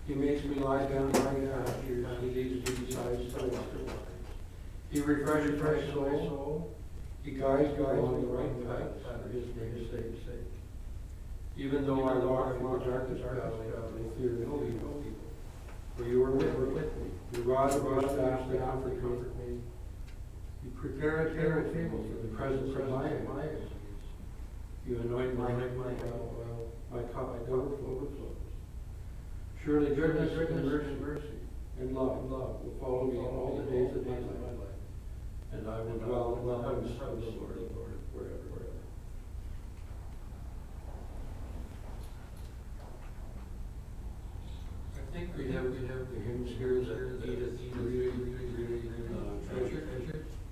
He makes me lie down by pastures. He leads me beside still waters. He refreshes my soul. He guides me along the right path for his name's sake. Even though I walk through the darkest valley, I fear no evil. For you are with me. Your rod and your staff, they comfort me. You prepare a table for the presence of my enemies. You anoint my head, my cup overflows. Surely goodness and mercy and love will follow me all the days of my life, and I will dwell in the house of the Lord forever. I think we have the hymns here that Edith really treasured,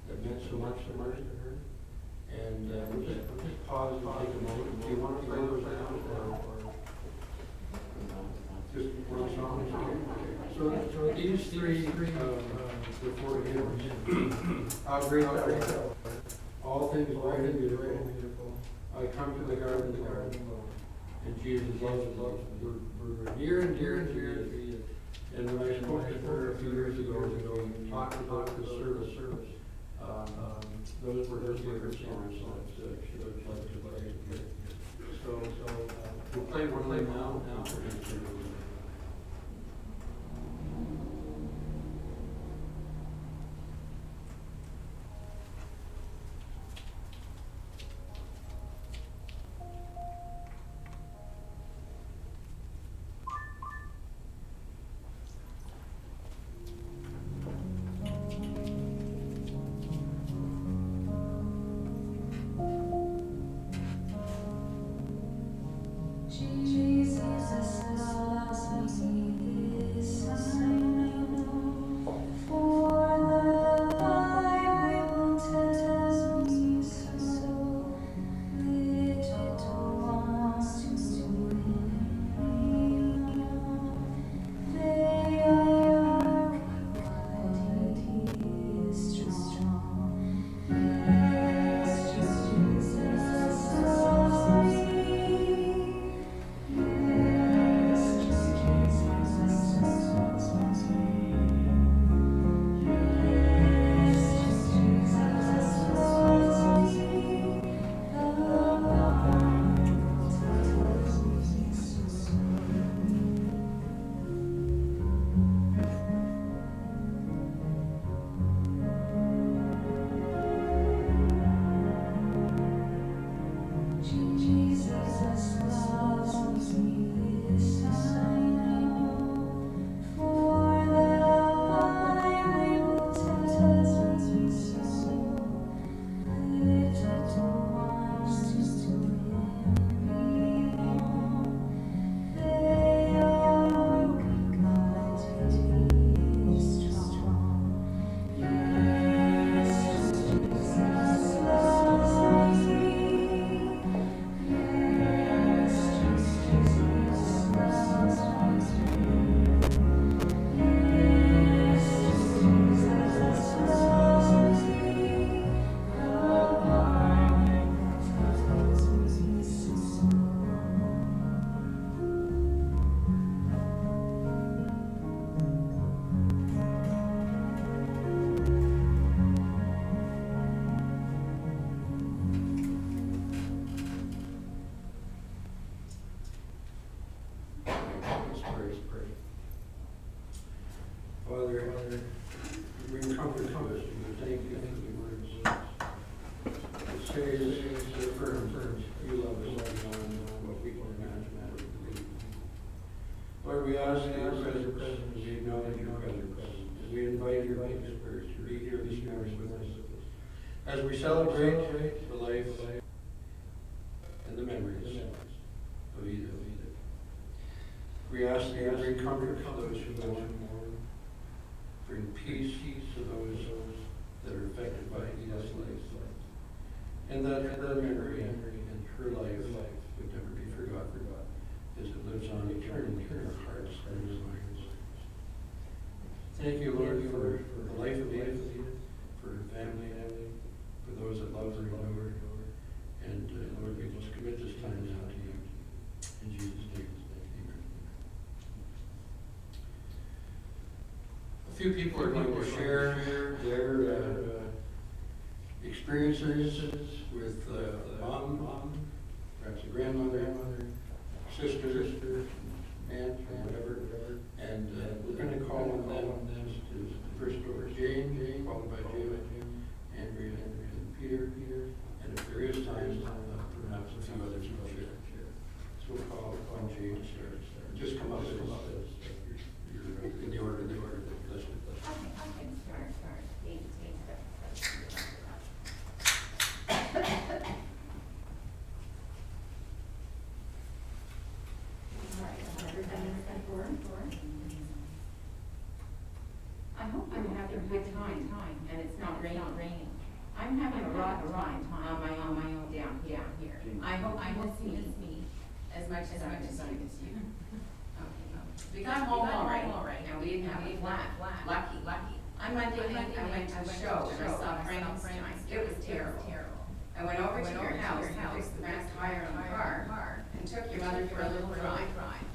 that meant so much to her. And we'll just pause and take a moment. Do you want to play those down or just one song? So these three, the four hymns, how great thou art, all things right and beautiful. I come to the garden alone, and Jesus loves us. We're near and dear and dear. And when I spoke to her a few years ago, talking about the service, those were her favorite songs that she would like to play. So we'll play one now. Father, bring comfort to us. We thank you for the words. It says, affirm, you love us beyond what we can imagine or believe. Lord, we ask in your presence, we acknowledge your presence, as we invite your Holy Spirit to be here this morning with us, as we celebrate the life and the memories of Edith. We ask that you bring comfort to those who mourn. Bring peace to those that are affected by Edith's life. And that her memory and her life would never be forgotten as it lives on eternally in our hearts and our minds. Thank you, Lord, for the life of Edith, for her family, for those that love her and know her. And Lord, we just commit this time now to you. In Jesus' name, amen. few people are going to share their experiences with mom, perhaps a grandmother, sister, aunt, whatever. And we're going to call on them to first over Jane, followed by Jim, Andrea, and Peter. And if there is time, perhaps a few others will share. So we'll call on Jane to share. Just come up as you're in the order that you listed. Okay, start. I hope you're having a good time, and it's not raining. I'm having a rotten time on my own down here. I hope you miss me as much as I miss you. We got home all right, and we didn't have a flat. Lucky. On Monday night, I went to a show and I saw Frankenstein. It was terrible. I went over to your house and fixed the back tire on the car and took your mother for a little drive.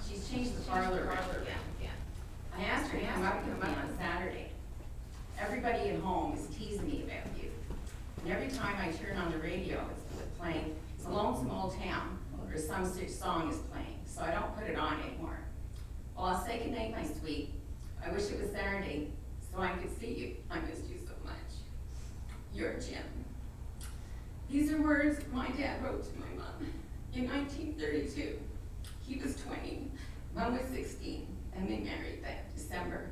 She's changed the parlor again. I asked her to come up with me on Saturday. Everybody at home is teasing me about you. And every time I turn on the radio, it's playing, it's a lonesome old town, or some such song is playing, so I don't put it on anymore. Well, I'll say goodnight, my sweet. I wish it was Saturday, so I could see you. I missed you so much. Your Jim. These are words my dad wrote to my mom in 1932. He was 20, Mom was 16, and they married that December.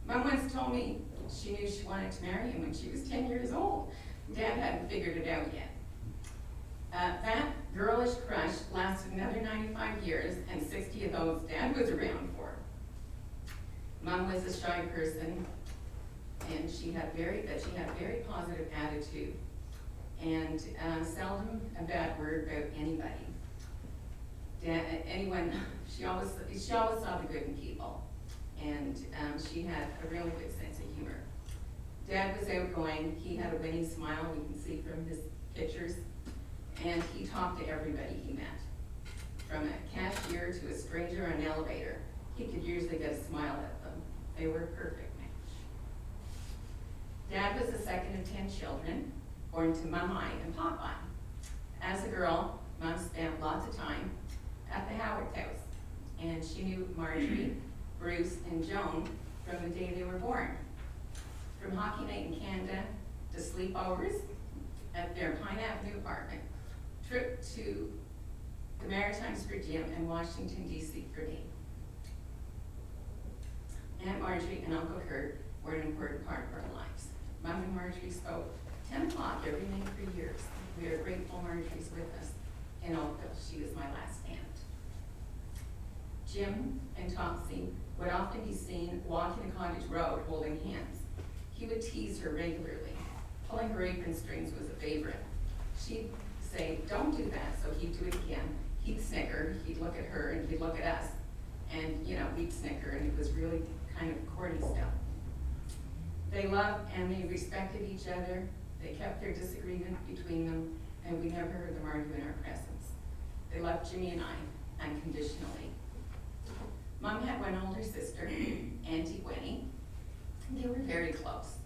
Mom once told me she knew she wanted to marry him when she was 10 years old. Dad hadn't figured it out yet. That girlish crush lasted another 95 years, and 60 of those Dad was around for. Mom was a shy person, and she had very positive attitude, and seldom a bad word about anybody. She always saw the good in people, and she had a really good sense of humor. Dad was outgoing. He had a winning smile. We can see from his pictures. And he talked to everybody he met. From a cashier to a stranger on an elevator, he could usually get a smile at them. They were a perfect match. Dad was the second of 10 children, born to Mummy and Popeye. As a girl, Mom spent lots of time at the Howard house, and she knew Marjorie, Bruce, and Joan from the day they were born. From hockey night in Canada to sleepovers at their Pine Avenue apartment, trip to the Maritimes for Jim and Washington, D.C. for me. Aunt Marjorie and Uncle Kurt were an important part of our lives. Mom and Marjorie spoke 10 o'clock every night for years. We are grateful Marjorie's with us in Oakville. She was my last aunt. Jim and Topsy would often be seen walking the cottage road holding hands. He would tease her regularly. Pulling her apron strings was a favorite. She'd say, don't do that, so he'd do it again. He'd snicker, he'd look at her, and he'd look at us. And, we'd snicker, and it was really kind of corny stuff. They loved and they respected each other. They kept their disagreement between them, and we never heard them argue in our presence. They loved Jimmy and I unconditionally. Mom had one older sister, Auntie Gwenny. They were very close.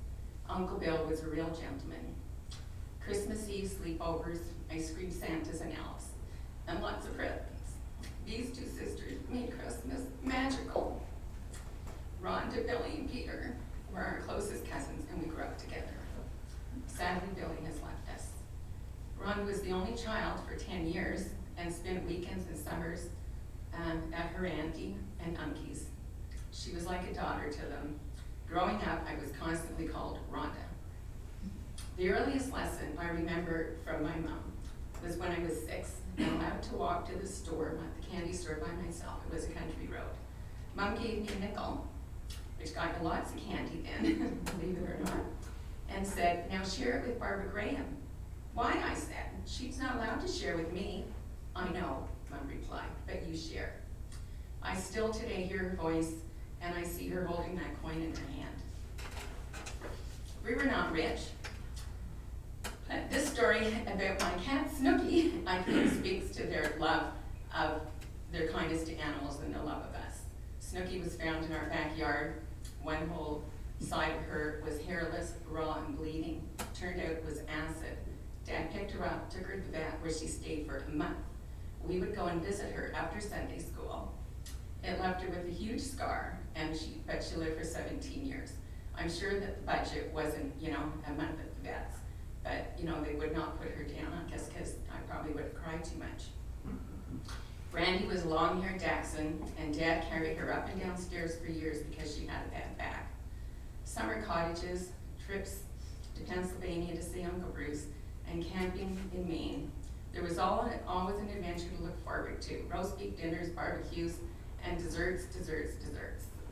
Uncle Bill was a real gentleman. Christmas Eve sleepovers, ice cream Santas and elves, and lots of presents. These two sisters made Christmas magical. Rhonda, Billy, and Peter were our closest cousins, and we grew up together. Sadly, Billy has left us. Rhonda was the only child for 10 years and spent weekends and summers at her auntie and uncle's. She was like a daughter to them. Growing up, I was constantly called Rhonda. The earliest lesson I remember from my mom was when I was 6 and allowed to walk to the store, the candy store by myself. It was a country road. Mom gave me a nickel, which got me lots of candy then, believe it or not, and said, now share it with Barbara Graham. Why, I said, she's not allowed to share with me. I know, Mom replied, but you share. I still today hear her voice, and I see her holding that coin in her hand. We were not rich. But this story about my cat Snooky, I think, speaks to their love of their kindness to animals and their love of us. Snooky was found in our backyard One whole side of her was hairless, raw, and bleeding. Turned out it was acid. Dad picked her up, took her to the vet, where she stayed for a month. We would go and visit her after Sunday school. It left her with a huge scar, but she lived for 17 years. I'm sure that the budget wasn't, a month at the vet's, but, they would not put her down, I guess, because I probably would have cried too much. Brandy was a long-haired Dachshund, and Dad carried her up and down stairs for years because she had a bad back. Summer cottages, trips to Pennsylvania to see Uncle Bruce, and camping in Maine. There was always an adventure to look forward to. Roast beef dinners, barbecues, and desserts,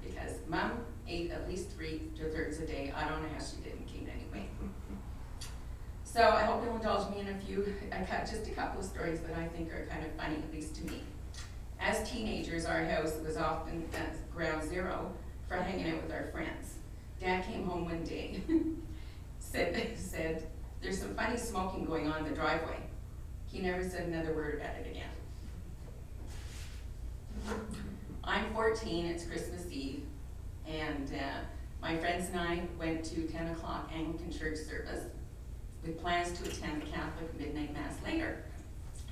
because Mom ate at least 3 desserts a day. I don't know how she didn't gain any weight. So I hope you'll indulge me in just a couple of stories that I think are kind of funny, at least to me. As teenagers, our house was often at ground zero for hanging out with our friends. Dad came home one day, said, there's some funny smoking going on in the driveway. He never said another word about it again. I'm 14, it's Christmas Eve, and my friends and I went to 10 o'clock Anglican church service with plans to attend the Catholic midnight mass later.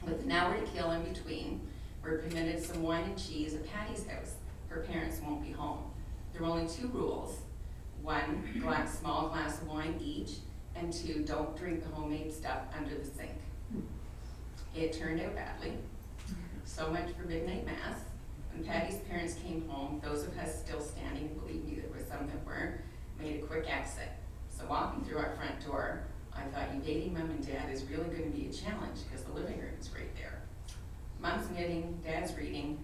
With an hour to kill in between, we're permitted some wine and cheese at Patty's house. Her parents won't be home. There are only 2 rules. 1, small glass of wine each, and 2, don't drink the homemade stuff under the sink. It turned out badly. So much for midnight mass. When Patty's parents came home, those of us still standing, believe me, there were some that weren't, made a quick exit. So walking through our front door, I thought evading Mom and Dad is really going to be a challenge because the living room is right there. Mom's knitting, Dad's reading.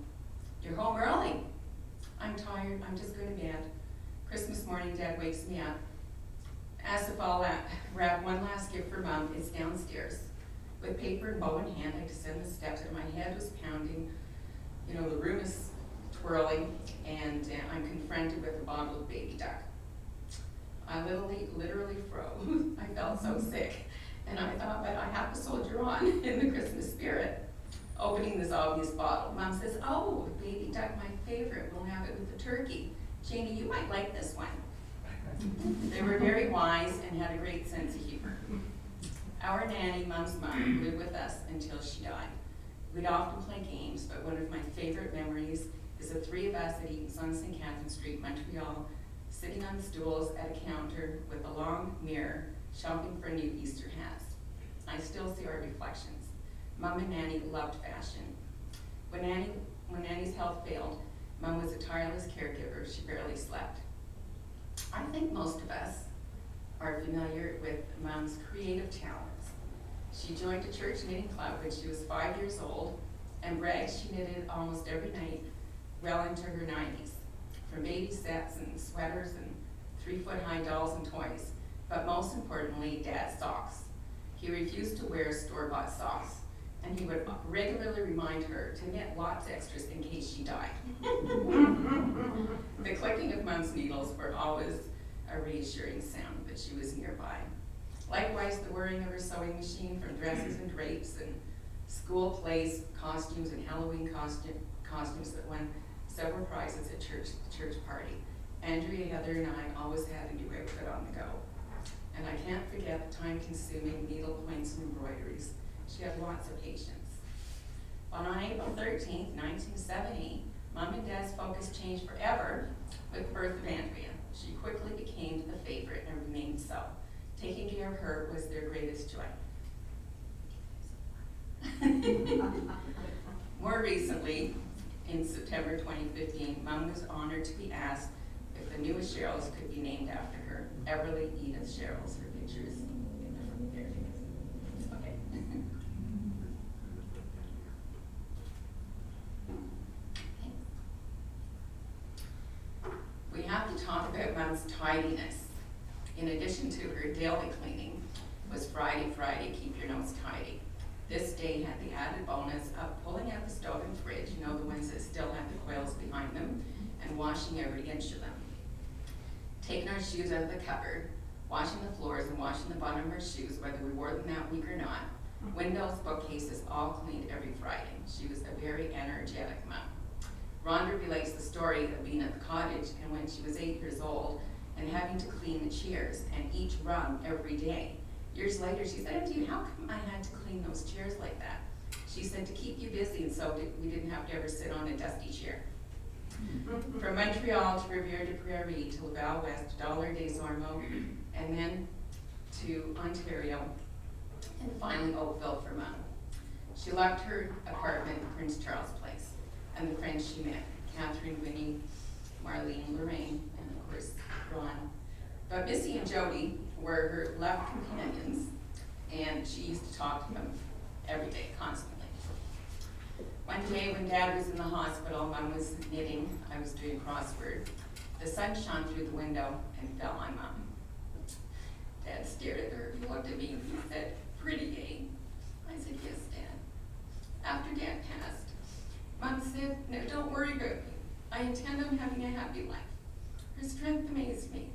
You're home early. I'm tired, I'm just going to bed. Christmas morning, Dad wakes me up. As if I'll wrap one last gift for Mom, it's downstairs. With paper and bow in hand, I descend the steps and my head was pounding. The room is twirling, and I'm confronted with a bottle of baby duck. I literally froze. I felt so sick. And I thought, but I have to soldier on in the Christmas spirit. Opening this obvious bottle, Mom says, oh, baby duck, my favorite. We'll have it with the turkey. Janie, you might like this one. They were very wise and had a great sense of humor. Our nanny, Mom's mom, lived with us until she died. We'd often play games, but one of my favorite memories is the 3 of us at Eaton's on St. Catherine Street, Montreal, sitting on stools at a counter with a long mirror, shopping for new Easter hats. I still see our reflections. Mom and Nanny loved fashion. When Nanny's health failed, Mom was a tireless caregiver. She barely slept. I think most of us are familiar with Mom's creative talents. She joined a church knitting club when she was 5 years old and bragged she knitted almost every night well into her 90s, from baby sets and sweaters and 3-foot-high dolls and toys, but most importantly, Dad's socks. He refused to wear store-bought socks, and he would regularly remind her to knit lots extras in case she died. The clicking of Mom's needles were always a reassuring sound that she was nearby. Likewise, the whirring of her sewing machine from dresses and drapes and school plays, costumes, and Halloween costumes that won several prizes at church party. Andrea, Heather, and I always had a new outfit on the go. And I can't forget the time-consuming needle points and embroideries. She had lots of patience. But on April 13th, 1970, Mom and Dad's focus changed forever with the birth of Andrea. She quickly became the favorite and remained so. Taking care of her was their greatest joy. More recently, in September 2015, Mom was honored to be asked if the newest Cheryls could be named after her. Everly Edith Cheryls. Her pictures in the front there. Okay. We have to talk about Mom's tidiness. In addition to her daily cleaning, was Friday, keep your nose tidy. This day had the added bonus of pulling out the stove and fridge, the ones that still have the coils behind them, and washing every inch of them. Taking our shoes out of the cupboard, washing the floors and washing the bottom of our shoes, whether we wore them that week or not. Windows, bookcases, all cleaned every Friday. She was a very energetic mom. Rhonda relates the story of being at the cottage and when she was 8 years old and having to clean the chairs and each rung every day. Years later, she said, "Auntie, how come I had to clean those chairs like that?" She said, "To keep you busy, and so we didn't have to ever sit on a dusty chair." From Montreal to Riviere de Prairie to Laval West, Dollar des Ormeaux, and then to Ontario, and finally Oakville, Vermont. She left her apartment in Prince Charles Place, and the friends she met, Catherine, Winnie, Marlene, Lorraine, and of course, Ron. But Missy and Jody were her love companions, and she used to talk to them every day, constantly. One day when Dad was in the hospital, Mom was knitting, I was doing crossword. The sun shone through the window and fell on Mom. Dad stared at her, he looked at me and he said, "Pretty, eh?" I said, "Yes, Dad." After Dad passed, Mom said, "No, don't worry about me. I intend on having a happy life." Her strength amazed me.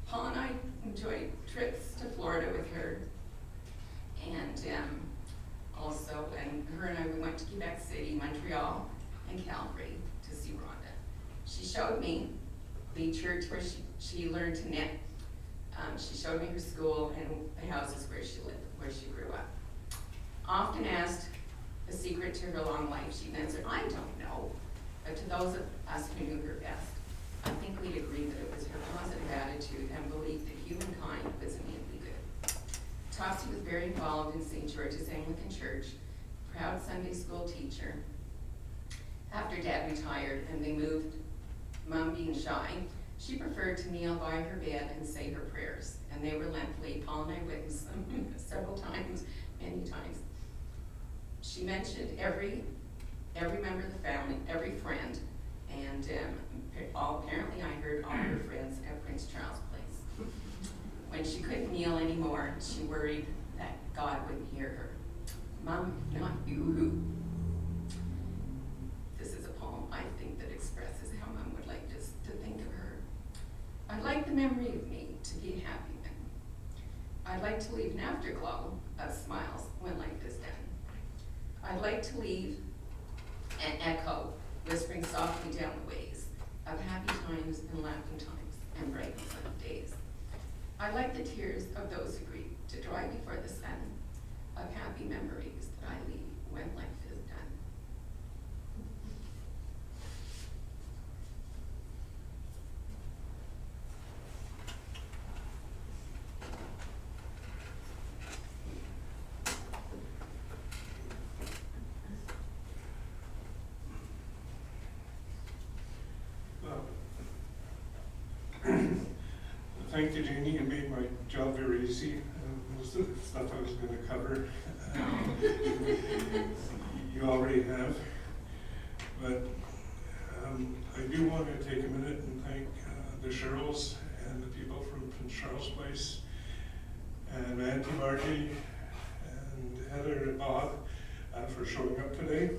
Paul and I enjoyed trips to Florida with her, and also, and her and I, we went to Quebec City, Montreal, and Calgary to see Rhonda. She showed me the church where she learned to knit. She showed me her school and the houses where she lived, where she grew up. Often asked the secret to her long life, she'd answer, "I don't know." But to those of us who knew her best, I think we'd agree that it was her positive attitude and belief that humankind was innately good. Topsy was very involved in St. George's Anglican Church, proud Sunday school teacher. After Dad retired and they moved, Mom being shy, she preferred to kneel by her bed and say her prayers, and they were lengthy. Paul and I witnessed them several times, many times. She mentioned every member of the family, every friend, and apparently I heard all her friends at Prince Charles Place. When she couldn't kneel anymore, she worried that God wouldn't hear her. "Mom, not you." This is a poem I think that expresses how Mom would like us to think of her. "I'd like the memory of me to be a happy one. I'd like to leave an afterglow of smiles when life is done. I'd like to leave an echo whispering softly down the ways of happy times and laughing times and bright and sunny days. I'd like the tears of those who grieve to dry before the sun of happy memories that I leave when life is done." Thank you, Jeannie. You made my job very easy. Most of the stuff I was going to cover, you already have. But I do want to take a minute and thank the Sherrills and the people from Prince Charles Place, and Auntie Margie, and Heather and Bob for showing up today.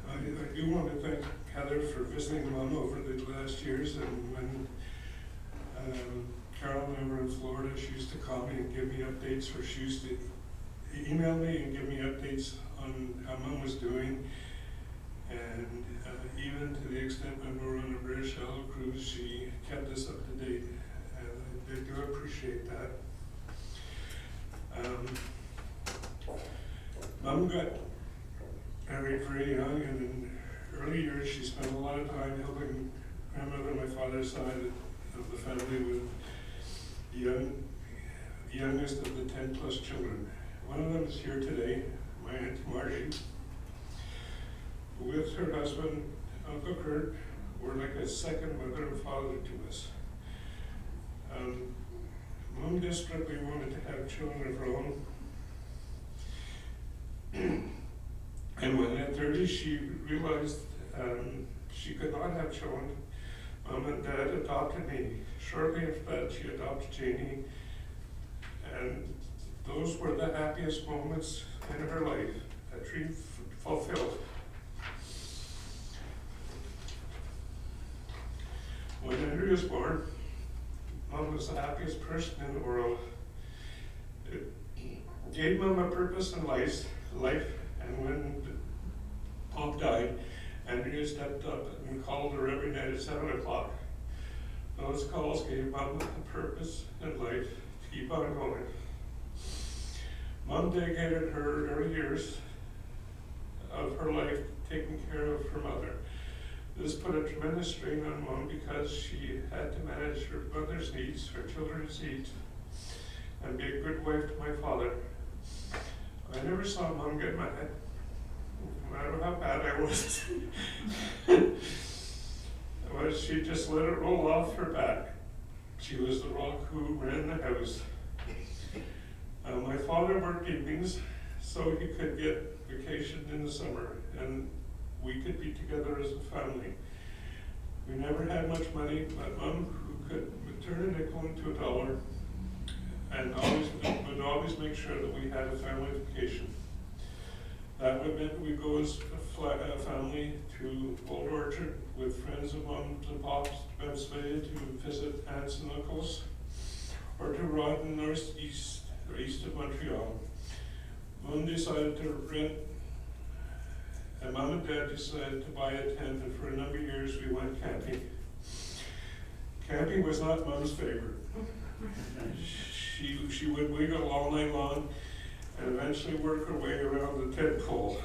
I do want to thank Heather for visiting Mom over the last years, and when Carol and I were in Florida, she used to call me and give me updates, or she used to email me and give me updates on how Mom was doing, and even to the extent when we were on a very shallow cruise, she kept us up to date, and I do appreciate that. Mom got married very young, and in early years she spent a lot of time helping grandmother on my father's side of the family with the youngest of the 10 plus children. One of them is here today, my Aunt Margie. With her husband, Uncle Kurt, were like a second mother and father to us. Mom desperately wanted to have children of her own. And when at 30 she realized she could not have children, Mom and Dad adopted me. Shortly after that, she adopted Janie, and those were the happiest moments in her life that she fulfilled. When Henry was born, Mom was the happiest person in the world. It gave Mom a purpose in life, and And when Pop died, Andrea stepped up and called her every night at 7 o'clock. Those calls gave Mom a purpose in life to keep on going. Mom dedicated her early years of her life taking care of her mother. This put a tremendous strain on Mom because she had to manage her mother's needs, her children's needs, and be a good wife to my father. I never saw Mom get mad, no matter how bad I was. But she just let it roll off her back. She was the rock who ran the house. My father worked evenings so he could get vacation in the summer, and we could be together as a family. We never had much money, but Mom, who could turn a nickel into a dollar, and would always make sure that we had a family vacation. That would mean we go as a family to Old Orchard with friends of Mom's and Pop's to Pennsylvania to visit aunts and uncles, or to Rawdon east of Montreal. Mom decided to rent, and Mom and Dad decided to buy a tent, and for a number of years we went camping. Camping was not Mom's favorite. She would wiggle all night long and eventually work her way around the tent pole.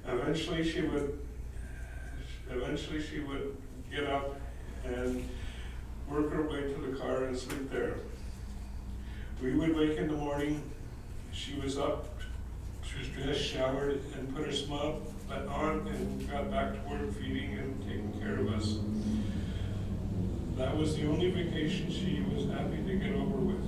Eventually she would get up and work her way to the car and sleep there. We would wake in the morning, she was up, she was dressed, showered, and put her smile on and got back to work feeding and taking care of us. That was the only vacation she was happy to get over with.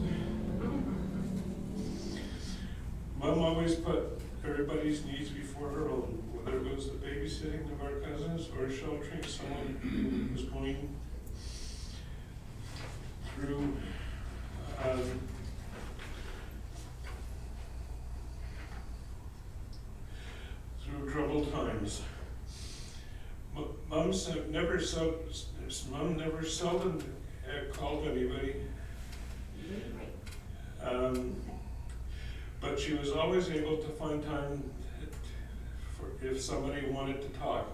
Mom always put everybody's needs before her own, whether it was the babysitting of our cousins or sheltering someone who was going through troubled times. Mom never seldom called anybody, but she was always able to find time if somebody wanted to talk.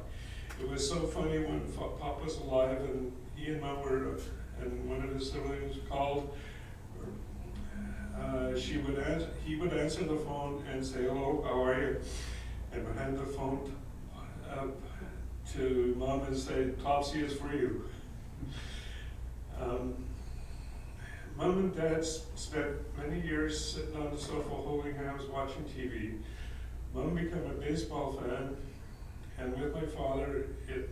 It was so funny when Pop was alive and he and Mom were, and one of his siblings called, he would answer the phone and say, "Hello, how are you?" and would hand the phone to Mom and say, "Topsy is for you." Mom and Dad spent many years sitting on the sofa holding hands watching TV. Mom became a baseball fan, and with my father, it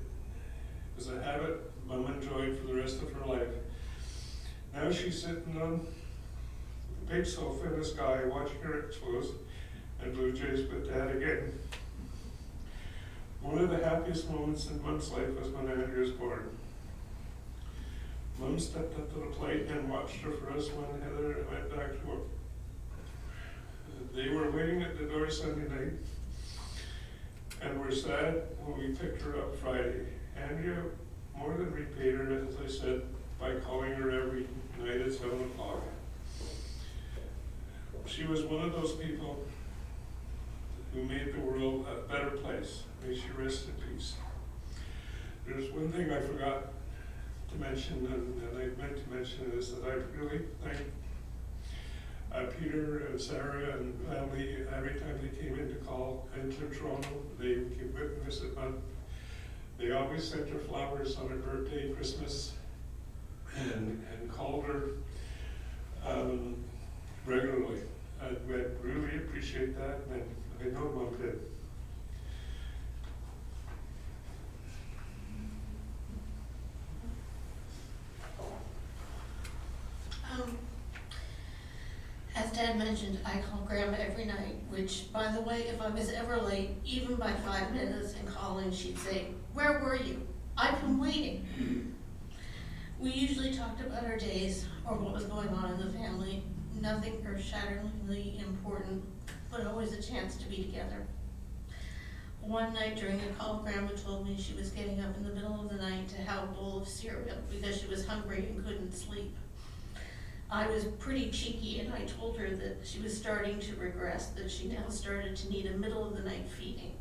was a habit Mom enjoyed for the rest of her life. Now she's sitting on the big sofa in the sky watching her Expos and Blue Jays with Dad again. One of the happiest moments in Mom's life was when Andrew was born. Mom stepped up to the plate and watched her for us when Heather went back to work. They were waiting at the door Sunday night and were sad when we picked her up Friday. Andrea more than repaid her, as I said, by calling her every night at 7 o'clock. She was one of those people who made the world a better place. May she rest in peace. There's one thing I forgot to mention, and I meant to mention, is that I really thank Peter and Sarah and family every time they came in to call into Toronto. They came and visit Mom. They always sent her flowers on her birthday, Christmas, and called her regularly. I really appreciate that, and I know Mom did. As Dad mentioned, I call Grandma every night, which, by the way, if I was ever late, even by 5 minutes in calling, she'd say, "Where were you? I've been waiting." We usually talked about our days or what was going on in the family. Nothing earth-shatteringly important, but always a chance to be together. One night during the call, Grandma told me she was getting up in the middle of the night to have a bowl of cereal because she was hungry and couldn't sleep. I was pretty cheeky and I told her that she was starting to regress, that she now started to need a middle of the night feeding.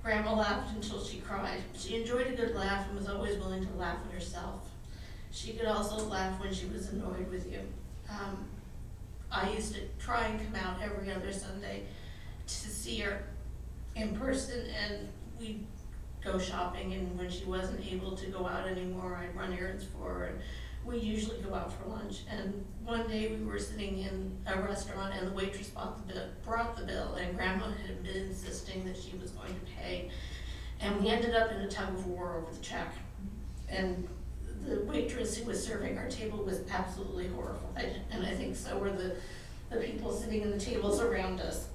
Grandma laughed until she cried. She enjoyed a good laugh and was always willing to laugh at herself. She could also laugh when she was annoyed with you. I used to try and come out every other Sunday to see her in person, and we'd go shopping, and when she wasn't able to go out anymore, I'd run errands for her, and we'd usually go out for lunch. And one day we were sitting in a restaurant, and the waitress brought the bill, and Grandma had been insisting that she was going to pay, and we ended up in a tug of war over the check. And the waitress who was serving our table was absolutely horrified, and I think so were the people sitting in the tables around us.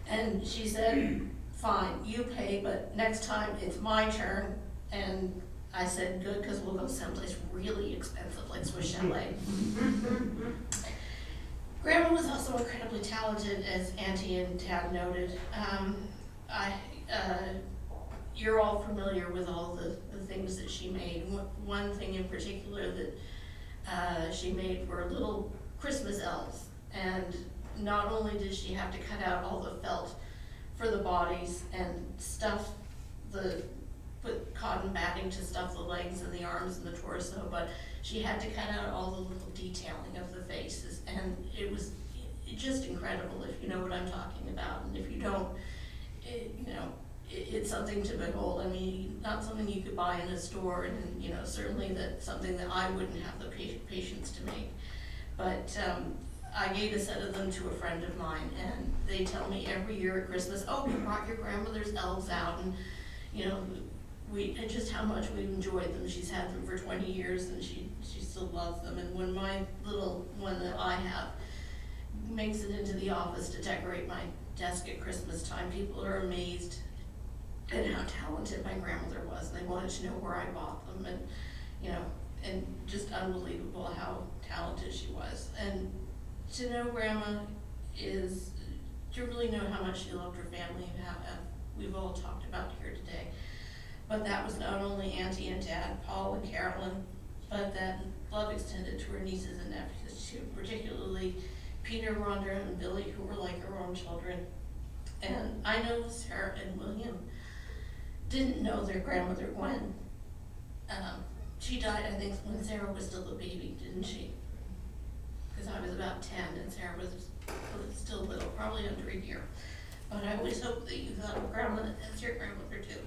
And she said, fine, you pay, but next time it's my turn. And I said, good, because we'll go someplace really expensive like Swiss Chalet. Grandma was also incredibly talented, as Auntie and Dad noted. You're all familiar with all the things that she made. One thing in particular that she made were little Christmas elves. And not only did she have to cut out all the felt for the bodies and put cotton batting to stuff the legs and the arms and the torso, but she had to cut out all the little detailing of the faces. And it was just incredible, if you know what I'm talking about. And if you don't, it's something to behold. I mean, not something you could buy in a store, and certainly something that I wouldn't have the patience to make. But I gave a set of them to a friend of mine, and they tell me every year at Christmas, oh, you brought your grandmother's elves out, and just how much we've enjoyed them. She's had them for 20 years, and she still loves them. And when my little one that I have makes it into the office to decorate my desk at Christmas time, people are amazed at how talented my grandmother was. They wanted to know where I bought them, and just unbelievable how talented she was. And to know Grandma is to really know how much she loved her family, and how we've all talked about here today. But that was not only Auntie and Dad, Paul and Carolyn, but that love extended to her nieces and nephews too, particularly Peter, Rhonda, and Billy, who were like her own children. And I know Sarah and William didn't know their grandmother Gwen. She died, I think, when Sarah was still a baby, didn't she? Because I was about 10 and Sarah was still little, probably under a year. But I always hope that you thought of Grandma as your grandmother too.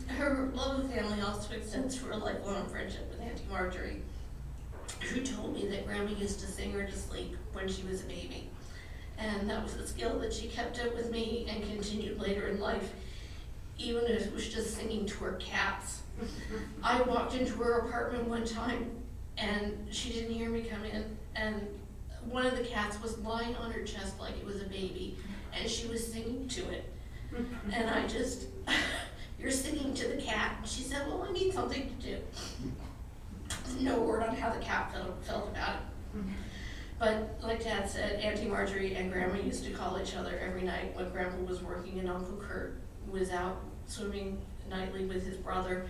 Her love of family also extends to her lifelong friendship with Auntie Marjorie, who told me that Grandma used to sing her to sleep when she was a baby. And that was a skill that she kept up with me and continued later in life, even if it was just singing to her cats. I walked into her apartment one time and she didn't hear me come in, and one of the cats was lying on her chest like it was a baby, and she was singing to it. And I just, you're singing to the cat. And she said, well, I need something to do. No word on how the cat felt about it. But like Dad said, Auntie Marjorie and Grandma used to call each other every night when Grandpa was working and Uncle Kurt was out swimming nightly with his brother.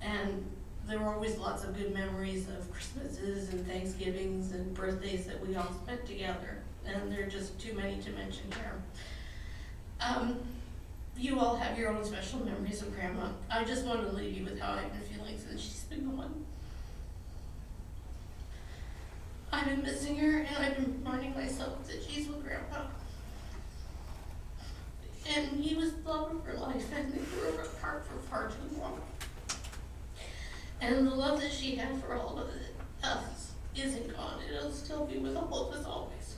And there were always lots of good memories of Christmases and Thanksgivings and birthdays that we all spent together. And there are just too many to mention here. You all have your own special memories of Grandma. I just want to leave you with how I've been feeling since she's been gone. I've been missing her, and I've been reminding myself that she's with Grandpa. And he was the love of her life, and they grew apart for far too long. And the love that she had for all of us isn't gone. It'll still be with all of us always.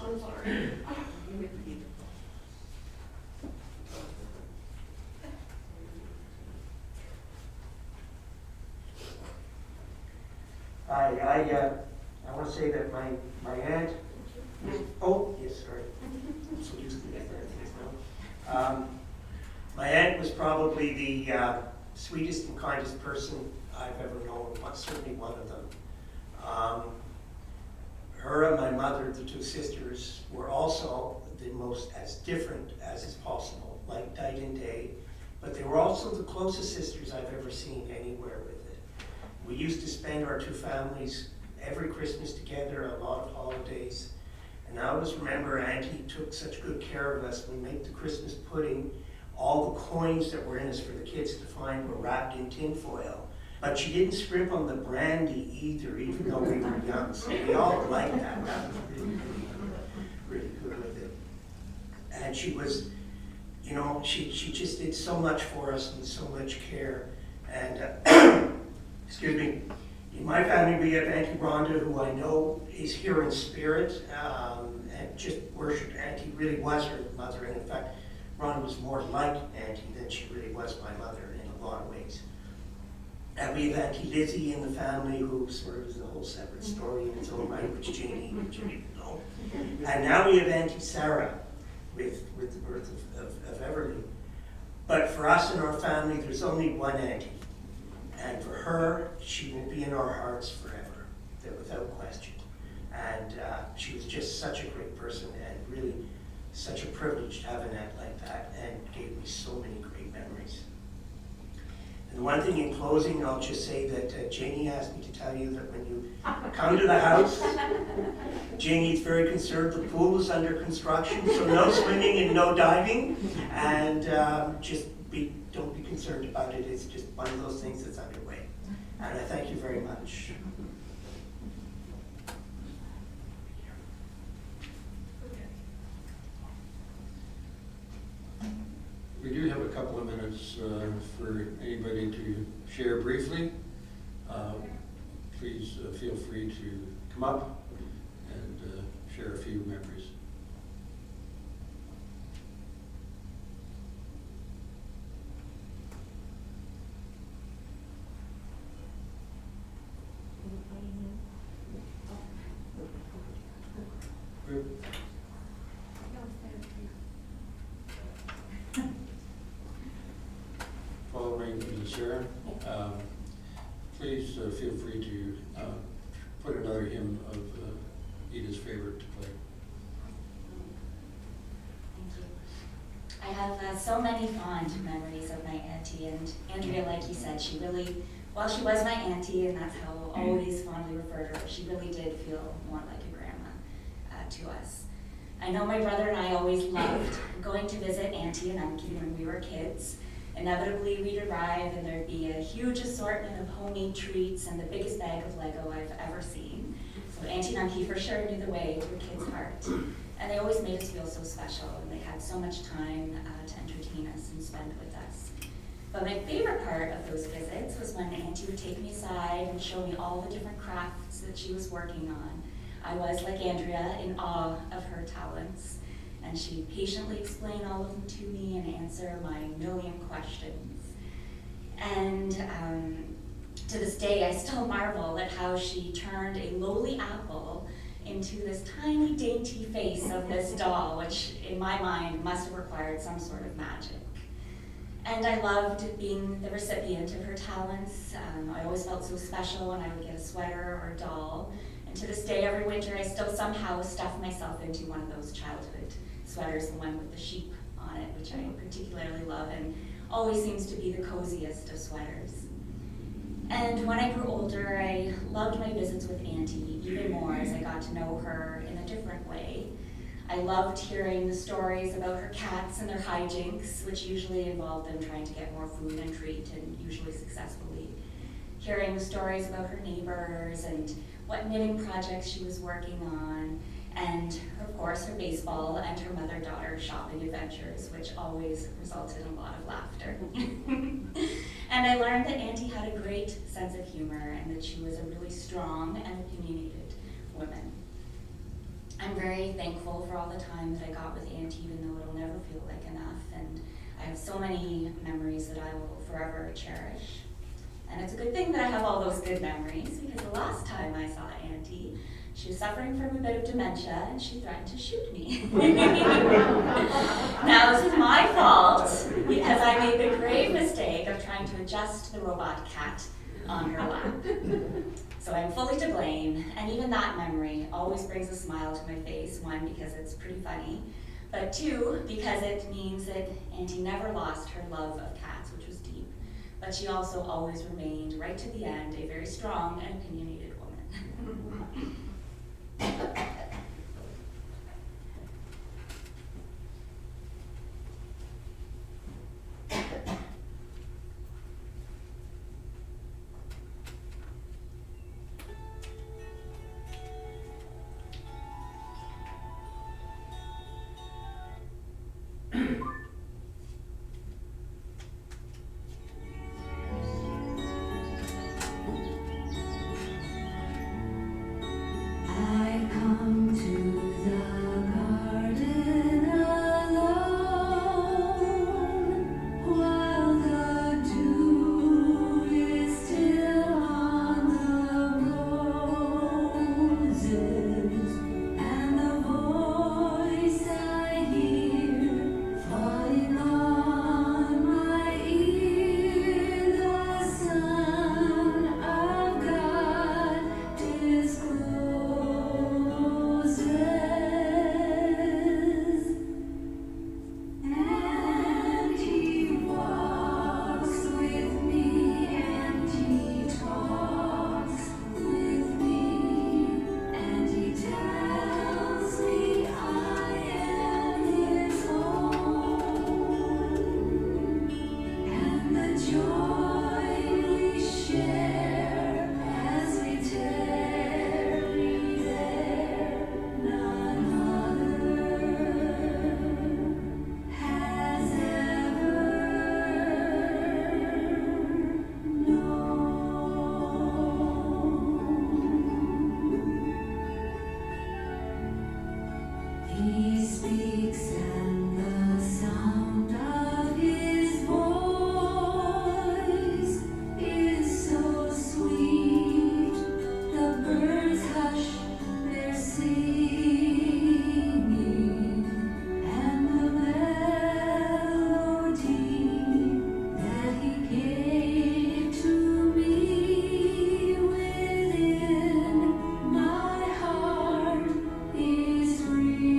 I'm sorry. I want to say that my aunt, oh, yes, sorry. I'm so used to that. My aunt was probably the sweetest and kindest person I've ever known, certainly one of them. Her and my mother, the two sisters, were also the most as different as is possible, like night and day, but they were also the closest sisters I've ever seen anywhere with it. We used to spend our two families every Christmas together, a lot of holidays. And I always remember Auntie took such good care of us. We make the Christmas pudding. All the coins that were in us for the kids to find were wrapped in tin foil. But she didn't scrimp on the brandy either, even though we were young. So we all liked that. That was really good with it. And she was, you know, she just did so much for us and so much care. And, excuse me, in my family we have Auntie Rhonda, who I know is here in spirit, and just worshipped. Auntie really was her mother, and in fact, Rhonda was more like Auntie than she really was my mother in a lot of ways. And we have Auntie Lizzie in the family, who sort of is a whole separate story in its own right, which Janie didn't know. And now we have Auntie Sarah with the birth of Everly. But for us in our family, there's only one Auntie. And for her, she will be in our hearts forever, without question. And she was just such a great person, and really such a privilege to have an aunt like that, and gave me so many great memories. And one thing in closing, I'll just say that Janie asked me to tell you that when you come to the house, Janie's very concerned the pool is under construction, so no swimming and no diving, and don't be concerned about it. It's just one of those things that's underway. And I thank you very much. We do have a couple of minutes for anybody to share briefly. Please feel free to come up and share a few memories. Following Ms. Sharon, please feel free to put another hymn of Edith's favorite to play. Thank you. I have so many fond memories of my auntie, and Andrea, like you said, she really, while she was my auntie, and that's how I'll always fondly refer to her, she really did feel more like a grandma to us. I know my brother and I always loved going to visit Auntie and Uncle when we were kids. Inevitably, we'd arrive and there'd be a huge assortment of homemade treats and the biggest bag of Lego I've ever seen. So Auntie and Uncle for sure knew the way to a kid's heart. And they always made us feel so special, and they had so much time to entertain us and spend with us. But my favorite part of those visits was when Auntie would take me aside and show me all the different crafts that she was working on. I was, like Andrea, in awe of her talents, and she'd patiently explain all of them to me and answer my million questions. And to this day, I still marvel at how she turned a lowly apple into this tiny, dainty face of this doll, which in my mind must have required some sort of magic. And I loved being the recipient of her talents. I always felt so special when I would get a sweater or a doll. And to this day, every winter, I still somehow stuff myself into one of those childhood sweaters, the one with the sheep on it, which I particularly love and always seems to be the coziest of sweaters. And when I grew older, I loved my visits with Auntie even more as I got to know her in a different way. I loved hearing the stories about her cats and their hijinks, which usually involved them trying to get more food and treat, and usually successfully. Hearing the stories about her neighbors and what knitting projects she was working on, and of course her baseball and her mother-daughter shopping adventures, which always resulted in a lot of laughter. And I learned that Auntie had a great sense of humor and that she was a really strong and opinionated woman. I'm very thankful for all the time that I got with Auntie, even though it'll never feel like enough, and I have so many memories that I will forever cherish. And it's a good thing that I have all those good memories, because the last time I saw Auntie, she was suffering from a bit of dementia and she threatened to shoot me. Now, this is my fault because I made the grave mistake of trying to adjust the robot cat on her lap. So I'm fully to blame, and even that memory always brings a smile to my face, one, because it's pretty funny, But 2, because it means that Auntie never lost her love of cats, which was deep, but she also always remained, right to the end, a very strong and opinionated woman. I come to the garden alone, while the dew is still on the roses, and the voice I hear falling on my ear, the Son of God discloses. And he walks with me, and he talks with me, and he tells me I am his own, and the joy we share as we tarry there, none other has ever known. He speaks, and the sound of his voice is so sweet. The birds hush their singing, and the melody that he gave to me within my heart is ringing.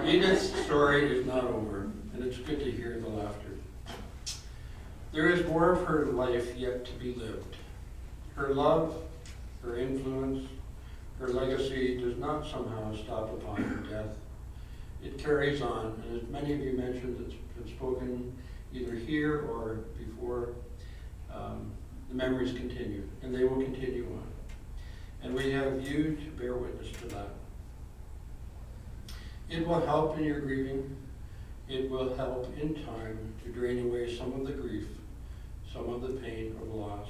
Edith's story is not over, and it's good to hear the laughter. There is more of her life yet to be lived. Her love, her influence, her legacy does not somehow stop upon her death. It carries on, and as many of you mentioned that have spoken either here or before, the memories continue, and they will continue on. And we have you to bear witness to that. It will help in your grieving. It will help in time to drain away some of the grief, some of the pain of loss.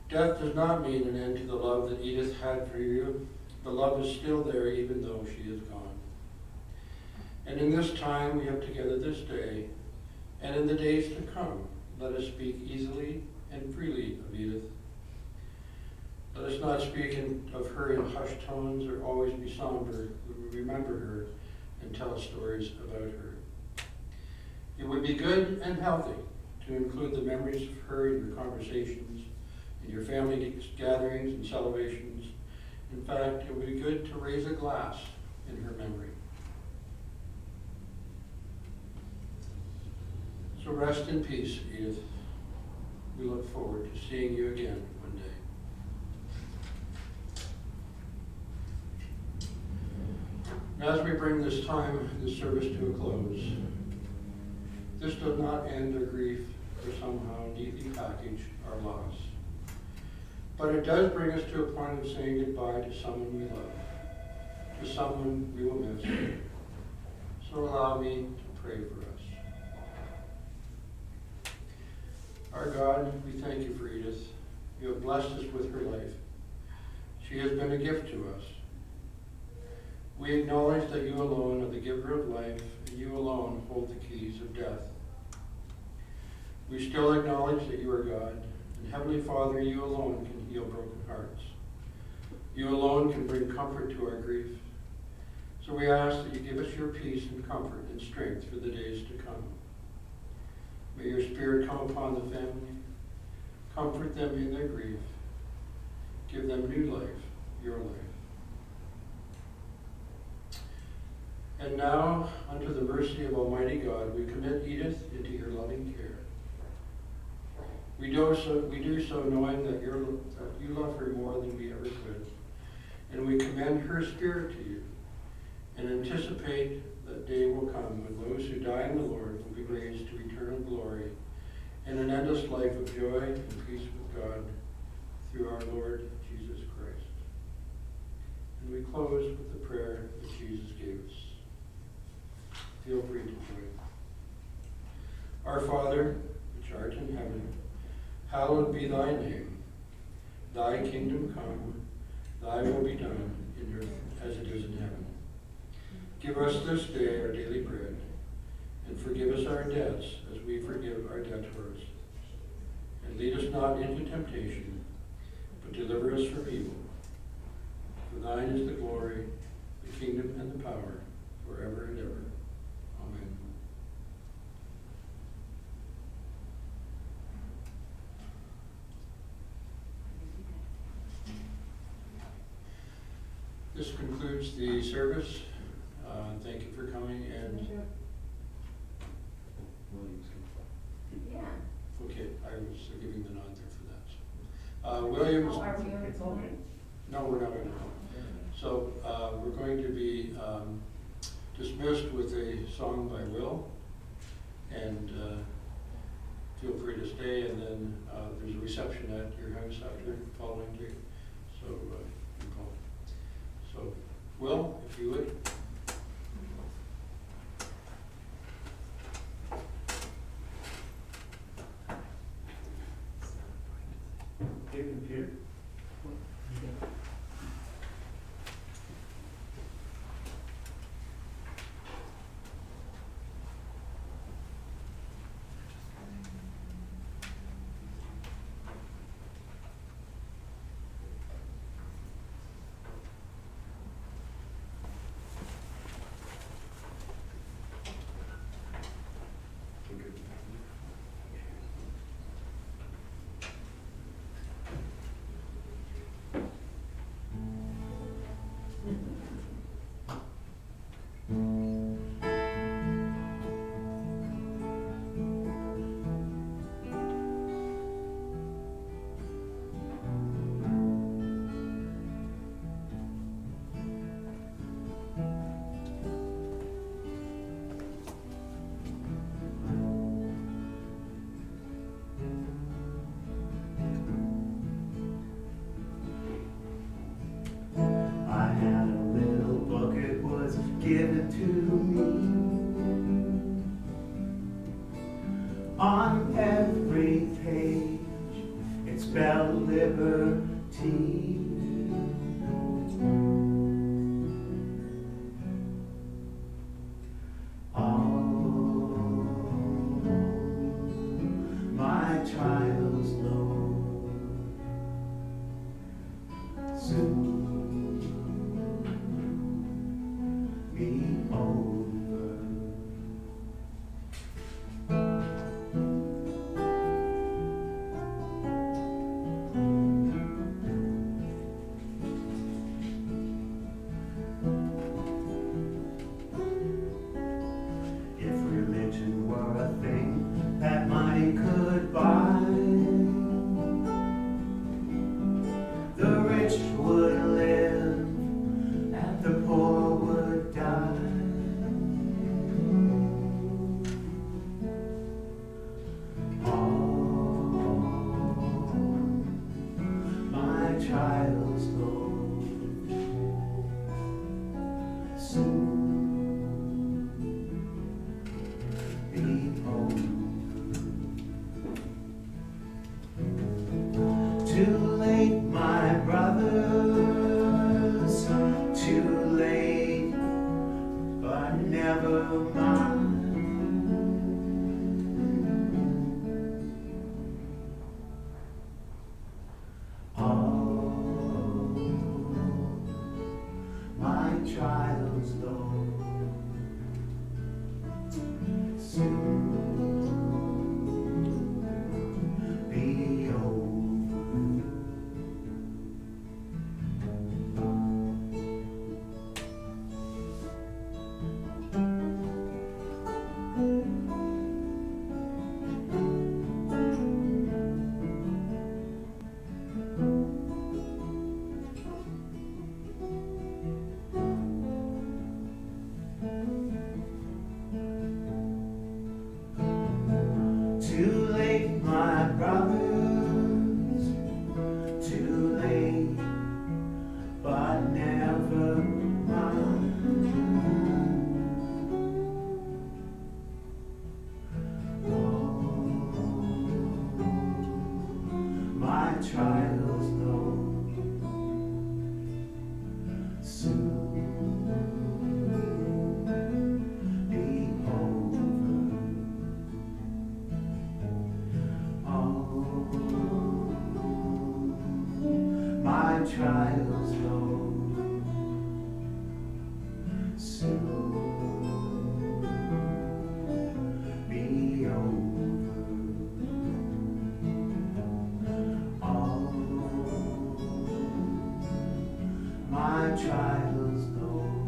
Death does not mean an end to the love that Edith had for you. The love is still there even though she is gone. And in this time we have together this day, and in the days to come, let us speak easily and freely of Edith. Let us not speak of her in hushed tones or always be somber. We remember her and tell stories about her. It would be good and healthy to include the memories of her in your conversations, in your family gatherings and celebrations. In fact, it would be good to raise a glass in her memory. So rest in peace, Edith. We look forward to seeing you again one day. As we bring this service to a close, this does not end our grief or somehow neatly package our loss. But it does bring us to a point of saying goodbye to someone we love, to someone we will miss. So allow me to pray for us. Our God, we thank you for Edith. You have blessed us with her life. She has been a gift to us. We acknowledge that you alone are the giver of life, and you alone hold the keys of death. We still acknowledge that you are God, and Heavenly Father, you alone can heal broken hearts. You alone can bring comfort to our grief. So we ask that you give us your peace and comfort and strength for the days to come. May your Spirit come upon the family, comfort them in their grief, give them new life, your life. And now, unto the mercy of Almighty God, we commit Edith into your loving care. We do so knowing that you love her more than we ever could. And we commend her spirit to you and anticipate that day will come when those who die in the Lord will be raised to eternal glory and an endless life of joy and peace with God through our Lord Jesus Christ. And we close with the prayer that Jesus gave us. Feel free to join. Our Father, which art in heaven, hallowed be thy name. Thy kingdom come, thy will be done in earth as it is in heaven. Give us this day our daily bread, and forgive us our debts as we forgive our debtors. And lead us not into temptation, but deliver us from evil. For thine is the glory, the kingdom, and the power, forever and ever. Amen. This concludes the service. Thank you for coming, and Yeah. okay, I was giving the nod there for that. So, Williams. Oh, are we on its own? No, we're not going to. So we're going to be dismissed with a song by Will, and feel free to stay, and then there's a reception at your house after following day. So you call. So Will, if you would. David, Peter? given to me. On every page, it's spelled liberty. My trials, Lord, soon be over. If religion were a thing that money could buy, the rich would live and the poor would die. All my trials, Lord, soon be over. Too late, my brothers, too late, but never mind. All my trials, Lord, soon be over. Too late, my brothers, too late, but never mind. Oh, my trials, Lord, soon be over. My trials, Lord, soon be over. All my trials, Lord,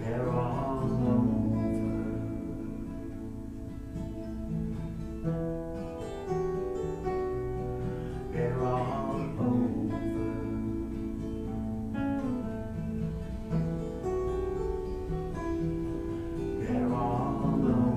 they're all over. They're all over. They're all over.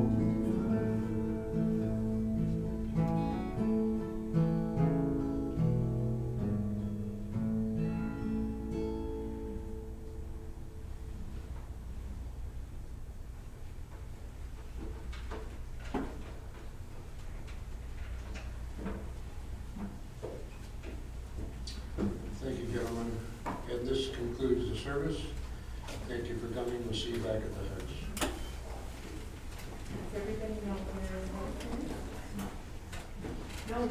Thank you, gentlemen. And this concludes the service. Thank you for coming. We'll see you back at the house. Does everybody know where? No.